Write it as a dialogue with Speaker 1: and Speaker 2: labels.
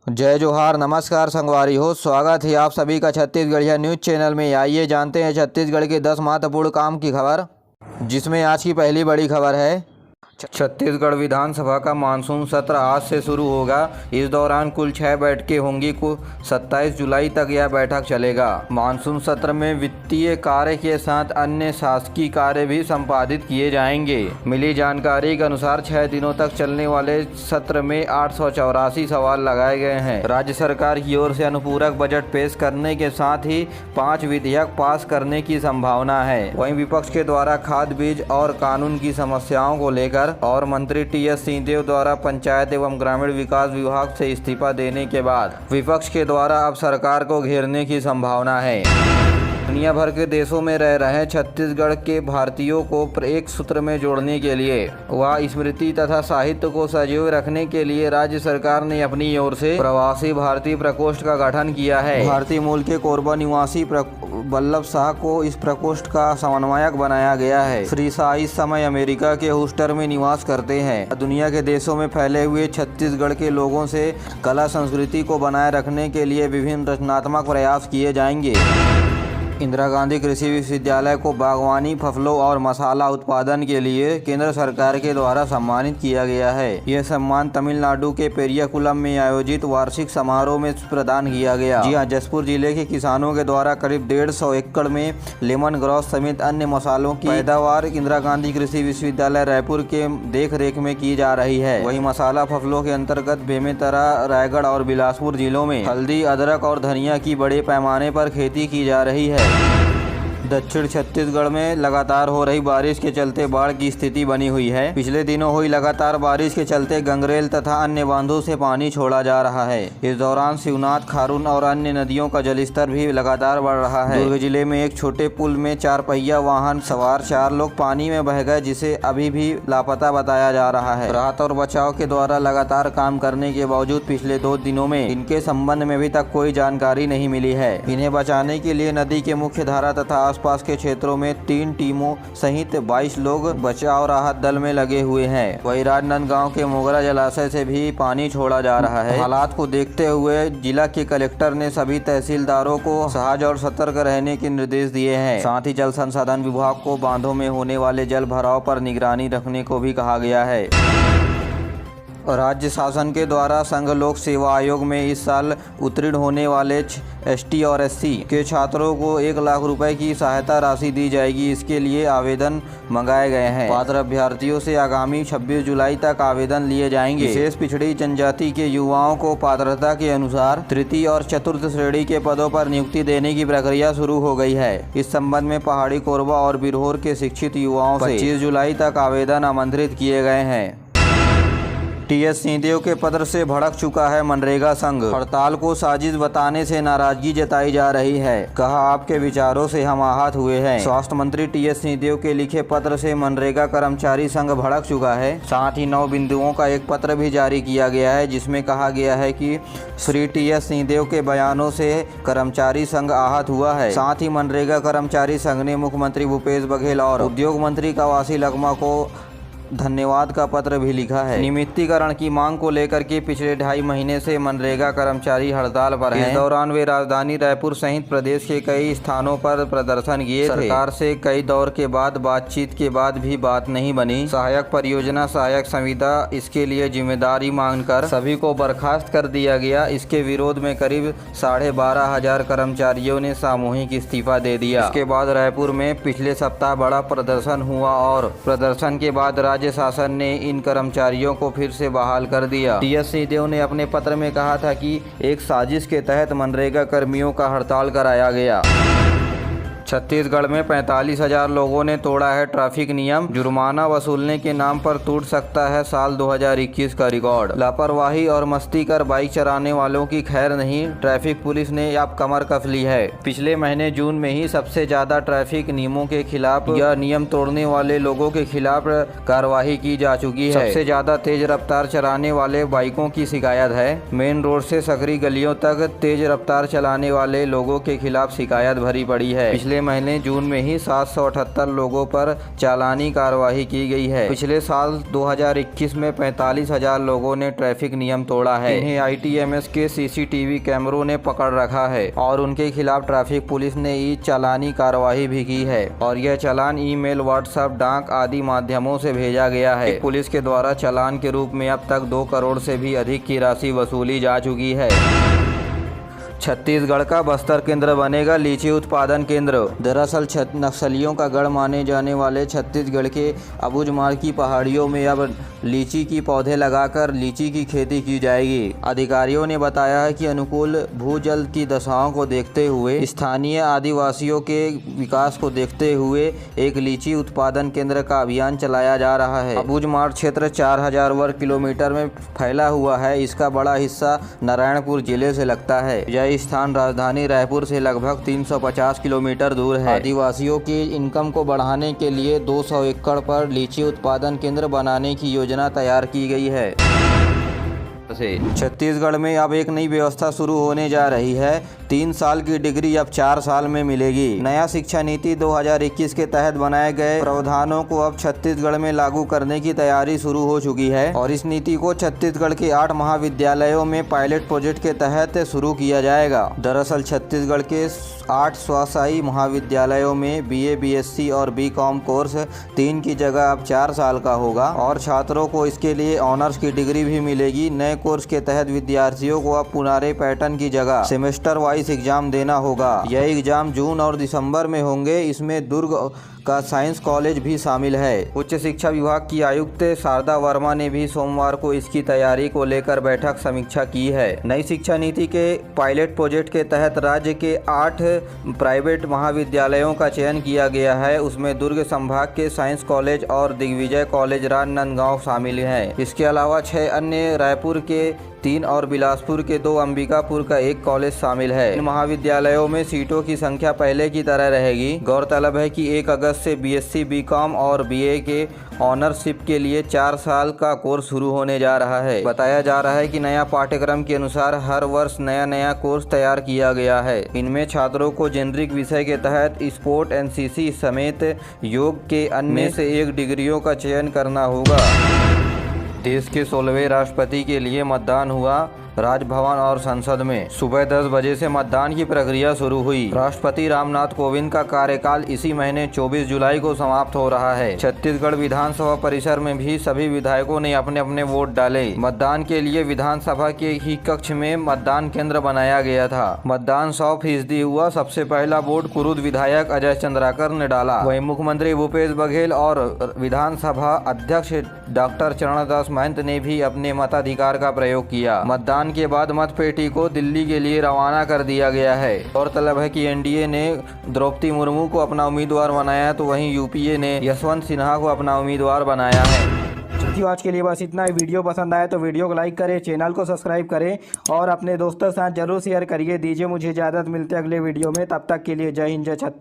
Speaker 1: जय जोहार, नमस्कार संगवारी हो। स्वागत है आप सभी का छत्तीसगढ़िया न्यूज चैनल में। आइए जानते हैं छत्तीसगढ़ के 10 महत्वपूर्ण काम की खबर, जिसमें आज की पहली बड़ी खबर है छत्तीसगढ़ विधानसभा का मानसून सत्र आज से शुरू होगा। इस दौरान कुल 6 बैठकें होंगी। 27 जुलाई तक यह बैठक चलेगा। मानसून सत्र में वित्तीय कार्य के साथ अन्य शासकीय कार्य भी संपादित किए जाएंगे। मिली जानकारी के अनुसार 6 दिनों तक चलने वाले सत्र में 884 सवाल लगाए गए हैं। राज्य सरकार की ओर से अनुपूरक बजट पेश करने के साथ ही 5 विधेयक पास करने की संभावना है। वहीं विपक्ष के द्वारा खाद बीज और कानून की समस्याओं को लेकर और मंत्री टी.एस. सिंहदेव द्वारा पंचायत एवं ग्रामीण विकास विभाग से इस्तीफा देने के बाद विपक्ष के द्वारा अब सरकार को घेरने की संभावना है। दुनिया भर के देशों में रह रहे छत्तीसगढ़ के भारतीयों को एक सूत्र में जोड़ने के लिए व स्मृति तथा साहित्य को सजीव रखने के लिए राज्य सरकार ने अपनी ओर से प्रवासी भारतीय प्रकोष्ठ का गठन किया है। भारतीय मूल के कोरबा निवासी वल्लभ शाह को इस प्रकोष्ठ का समन्वयक बनाया गया है। श्री शाह इस समय अमेरिका के ह्यूस्टन में निवास करते हैं। दुनिया के देशों में फैले हुए छत्तीसगढ़ के लोगों से कला संस्कृति को बनाए रखने के लिए विभिन्न रचनात्मक प्रयास किए जाएंगे। इंदिरा गांधी कृषि विश्वविद्यालय को बागवानी, फसलों और मसाला उत्पादन के लिए केंद्र सरकार के द्वारा सम्मानित किया गया है। यह सम्मान तमिलनाडु के पेरियाकुलम में आयोजित वार्षिक समारोह में प्रदान किया गया। जी हां, जशपुर जिले के किसानों के द्वारा करीब 150 एकड़ में लेमन ग्रास समेत अन्य मसालों की पैदावार इंदिरा गांधी कृषि विश्वविद्यालय रायपुर के देख रेख में की जा रही है। वहीं मसाला फसलों के अंतर्गत बेमेतरा, रायगढ़ और बिलासपुर जिलों में हल्दी, अदरक और धनिया की बड़े पैमाने पर खेती की जा रही है। दक्षिण छत्तीसगढ़ में लगातार हो रही बारिश के चलते बाढ़ की स्थिति बनी हुई है। पिछले दिनों हुई लगातार बारिश के चलते गंगरेल तथा अन्य बांधों से पानी छोड़ा जा रहा है। इस दौरान शिवनाथ, खारून और अन्य नदियों का जलस्तर भी लगातार बढ़ रहा है। दुर्ग जिले में एक छोटे पुल में 4 पहिया वाहन सवार 4 लोग पानी में बह गए, जिसे अभी भी लापता बताया जा रहा है। राहत और बचाव के द्वारा लगातार काम करने के बावजूद पिछले 2 दिनों में इनके संबंध में अभी तक कोई जानकारी नहीं मिली है। इन्हें बचाने के लिए नदी के मुख्य धारा तथा आसपास के क्षेत्रों में 3 टीमों सहित 22 लोग बचाव राहत दल में लगे हुए हैं। वहीं राजनांदगांव के मोगरा जलाशय से भी पानी छोड़ा जा रहा है। हालात को देखते हुए जिला के कलेक्टर ने सभी तहसीलदारों को सजग और सतर्क रहने के निर्देश दिए हैं। साथ ही जल संसाधन विभाग को बांधों में होने वाले जल भराव पर निगरानी रखने को भी कहा गया है। राज्य शासन के द्वारा संघ लोक सेवा आयोग में इस साल उत्तीर्ण होने वाले ST और SC के छात्रों को 1 लाख रुपए की सहायता राशि दी जाएगी। इसके लिए आवेदन मंगाए गए हैं। पात्र अभ्यर्थियों से आगामी 26 जुलाई तक आवेदन लिए जाएंगे। विशेष पिछड़ी जनजाति के युवाओं को पात्रता के अनुसार तृतीय और चतुर्थ श्रेणी के पदों पर नियुक्ति देने की प्रक्रिया शुरू हो गई है। इस संबंध में पहाड़ी, कोरबा और बिरहोर के शिक्षित युवाओं से 25 जुलाई तक आवेदन आमंत्रित किए गए हैं। टी.एस. सिंहदेव के पत्र से भड़क चुका है मनरेगा संघ। हड़ताल को साजिश बताने से नाराजगी जताई जा रही है। कहा, आपके विचारों से हम आहत हुए हैं। स्वास्थ्य मंत्री टी.एस. सिंहदेव के लिखे पत्र से मनरेगा कर्मचारी संघ भड़क चुका है। साथ ही 9 बिंदुओं का एक पत्र भी जारी किया गया है, जिसमें कहा गया है कि श्री टी.एस. सिंहदेव के बयानों से कर्मचारी संघ आहत हुआ है। साथ ही मनरेगा कर्मचारी संघ ने मुख्यमंत्री भूपेश बघेल और उद्योग मंत्री कवासी लखमा को धन्यवाद का पत्र भी लिखा है। नियमितीकरण की मांग को लेकर के पिछले 2.5 महीने से मनरेगा कर्मचारी हड़ताल पर हैं। इस दौरान वे राजधानी रायपुर सहित प्रदेश के कई स्थानों पर प्रदर्शन किए थे। सरकार से कई दौर के बाद बातचीत के बाद भी बात नहीं बनी। सहायक परियोजना सहायक संविदा इसके लिए जिम्मेदारी मांगकर सभी को बर्खास्त कर दिया गया। इसके विरोध में करीब 12,500 कर्मचारियों ने सामूहिक इस्तीफा दे दिया। इसके बाद रायपुर में पिछले सप्ताह बड़ा प्रदर्शन हुआ और प्रदर्शन के बाद राज्य शासन ने इन कर्मचारियों को फिर से बहाल कर दिया। टी.एस. सिंहदेव ने अपने पत्र में कहा था कि एक साजिश के तहत मनरेगा कर्मियों का हड़ताल कराया गया। छत्तीसगढ़ में 45,000 लोगों ने तोड़ा है ट्रैफिक नियम। जुर्माना वसूलने के नाम पर टूट सकता है साल 2021 का रिकॉर्ड। लापरवाही और मस्ती कर बाइक चलाने वालों की खैर नहीं, ट्रैफिक पुलिस ने अब कमर कस ली है। पिछले महीने जून में ही सबसे ज्यादा ट्रैफिक नियमों के खिलाफ या नियम तोड़ने वाले लोगों के खिलाफ कार्रवाई की जा चुकी है। सबसे ज्यादा तेज रफ्तार चलाने वाले बाइकों की शिकायत है। मेन रोड से सकरी गलियों तक तेज रफ्तार चलाने वाले लोगों के खिलाफ शिकायत भरी पड़ी है। पिछले पहले महीने जून में ही 778 लोगों पर चालानी कार्रवाई की गई है। पिछले साल 2021 में 45,000 लोगों ने ट्रैफिक नियम तोड़ा है। इन्हें ITMS के CCTV कैमरों ने पकड़ रखा है और उनके खिलाफ ट्रैफिक पुलिस ने ई चालानी कार्रवाई भी की है और यह चालान ईमेल, व्हाट्सएप, डाक आदि माध्यमों से भेजा गया है। पुलिस के द्वारा चालान के रूप में अब तक 2 करोड़ से भी अधिक की राशि वसूली जा चुकी है। छत्तीसगढ़ का बस्तर केंद्र बनेगा लीची उत्पादन केंद्र। दरअसल नक्सलियों का गढ़ माने जाने वाले छत्तीसगढ़ के अबूझमाड़ की पहाड़ियों में अब लीची की पौधे लगाकर लीची की खेती की जाएगी। अधिकारियों ने बताया है कि अनुकूल भूजल की दशाओं को देखते हुए, स्थानीय आदिवासियों के विकास को देखते हुए एक लीची उत्पादन केंद्र का अभियान चलाया जा रहा है। अबूझमाड़ क्षेत्र 4000 वर्ग किलोमीटर में फैला हुआ है। इसका बड़ा हिस्सा नारायणपुर जिले से लगता है। यह स्थान राजधानी रायपुर से लगभग 350 किलोमीटर दूर है। आदिवासियों की इनकम को बढ़ाने के लिए 200 एकड़ पर लीची उत्पादन केंद्र बनाने की योजना तैयार की गई है। छत्तीसगढ़ में अब एक नई व्यवस्था शुरू होने जा रही है। 3 साल की डिग्री अब 4 साल में मिलेगी। नया शिक्षा नीति 2021 के तहत बनाए गए प्रावधानों को अब छत्तीसगढ़ में लागू करने की तैयारी शुरू हो चुकी है और इस नीति को छत्तीसगढ़ के 8 महाविद्यालयों में पायलट प्रोजेक्ट के तहत शुरू किया जाएगा। दरअसल छत्तीसगढ़ के 8 स्वायत्त महाविद्यालयों में BA, BSc और BCom कोर्स 3 की जगह अब 4 साल का होगा और छात्रों को इसके लिए ऑनर्स की डिग्री भी मिलेगी। नए कोर्स के तहत विद्यार्थियों को अब पुनारे पैटर्न की जगह सेमेस्टर वाइज एग्जाम देना होगा। यह एग्जाम जून और दिसंबर में होंगे। इसमें दुर्ग का साइंस कॉलेज भी शामिल है। उच्च शिक्षा विभाग की आयुक्त शारदा वर्मा ने भी सोमवार को इसकी तैयारी को लेकर बैठक समीक्षा की है। नई शिक्षा नीति के पायलट प्रोजेक्ट के तहत राज्य के 8 प्राइवेट महाविद्यालयों का चयन किया गया है। उसमें दुर्ग संभाग के साइंस कॉलेज और दिग्विजय कॉलेज राजनांदगांव शामिल हैं। इसके अलावा 6 अन्य रायपुर के 3 और बिलासपुर के 2, अंबिकापुर का 1 कॉलेज शामिल है। इन महाविद्यालयों में सीटों की संख्या पहले की तरह रहेगी। गौरतलब है कि 1 अगस्त से BSc, BCom और BA के ऑनरशिप के लिए 4 साल का कोर्स शुरू होने जा रहा है। बताया जा रहा है कि नया पाठ्यक्रम के अनुसार हर वर्ष नया कोर्स तैयार किया गया है। इनमें छात्रों को जेनरिक विषय के तहत स्पोर्ट, NCC समेत योग के अन्य से 1 डिग्रियों का चयन करना होगा। देश के 16वें राष्ट्रपति के लिए मतदान हुआ। राजभवन और संसद में सुबह 10 बजे से मतदान की प्रक्रिया शुरू हुई। राष्ट्रपति रामनाथ कोविंद का कार्यकाल इसी महीने 24 जुलाई को समाप्त हो रहा है। छत्तीसगढ़ विधानसभा परिसर में भी सभी विधायकों ने अपने अपने वोट डाले। मतदान के लिए विधानसभा के ही कक्ष में मतदान केंद्र बनाया गया था। मतदान 100% हुआ। सबसे पहला वोट कुरुद विधायक अजय चंद्राकर ने डाला। वहीं मुख्यमंत्री भूपेश बघेल और विधानसभा अध्यक्ष डॉक्टर चरणदास महंत ने भी अपने मताधिकार का प्रयोग किया। मतदान के बाद मतपेटी को दिल्ली के लिए रवाना कर दिया गया है। गौरतलब है कि NDA ने द्रौपदी मुर्मू को अपना उम्मीदवार बनाया तो वहीं UPA ने यशवंत सिन्हा को अपना उम्मीदवार बनाया है।
Speaker 2: साथियों, आज के लिए बस इतना ही। वीडियो पसंद आए तो वीडियो को लाइक करें, चैनल को सब्सक्राइब करें और अपने दोस्तों के साथ जरूर शेयर करिए। दीजिए मुझे इजाज़त, मिलते अगले वीडियो में। तब तक के लिए जय हिंद, जय छत्तीसगढ़।